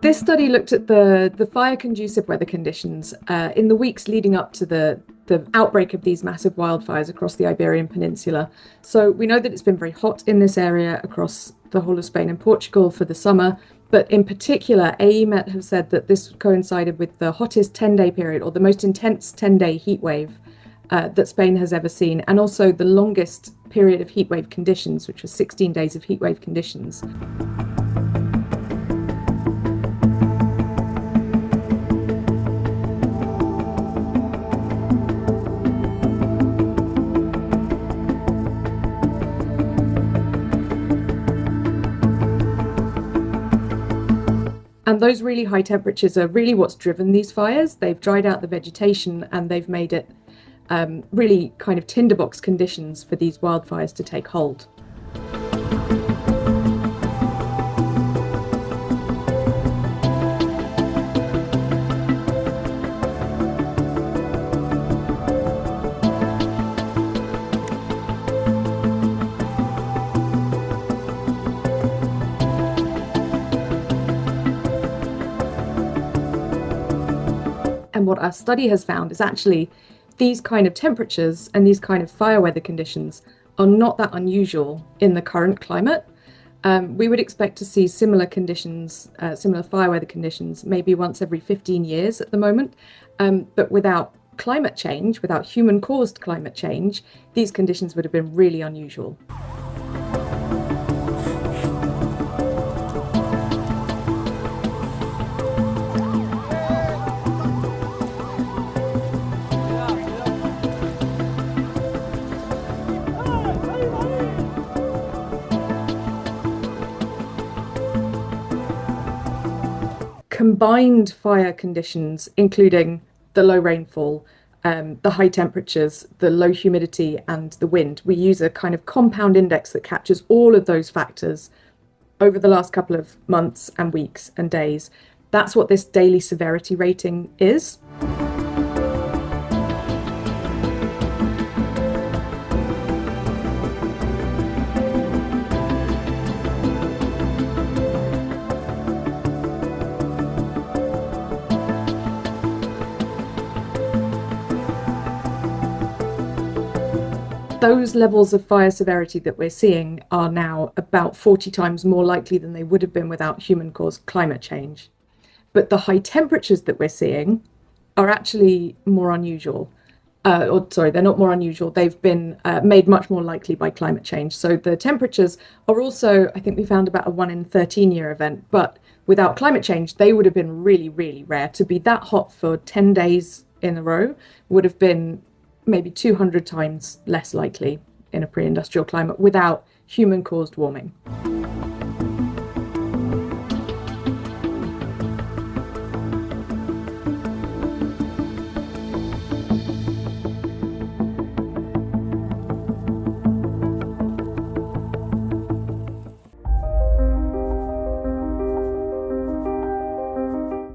This study looked at the fire-conducive weather conditions in the weeks leading up to the outbreak of these massive wildfires across the Iberian Peninsula. So we know that it's been very hot in this area across the whole of Spain and Portugal for the summer, but in particular, AEMET have said that this coincided with the hottest 10-day period, or the most intense 10-day heat wave that Spain has ever seen, and also the longest period of heat wave conditions, which was 16 days of heat wave conditions. And those really high temperatures are really what's driven these fires. They've dried out the vegetation and they've made it really kind of tinderbox conditions for these wildfires to take hold. And what our study has found is actually these kind of temperatures and these kind of fire weather conditions are not that unusual in the current climate. We would expect to see similar conditions, similar fire weather conditions, maybe once every 15 years at the moment. But without climate change, without human-caused climate change, these conditions would have been really unusual. Combined fire conditions, including the low rainfall, the high temperatures, the low humidity, and the wind. We use a kind of compound index that captures all of those factors over the last couple of months and weeks and days. That's what this daily severity rating is. Those levels of fire severity that we're seeing are now about 40 times more likely than they would have been without human-caused climate change. But the high temperatures that we're seeing are actually more unusual. They're not more unusual. They've been made much more likely by climate change. So the temperatures are also, I think we found about a 1 in 13-year event, but without climate change, they would have been really, really rare. To be that hot for 10 days in a row would have been maybe 200 times less likely in a pre-industrial climate without human-caused warming.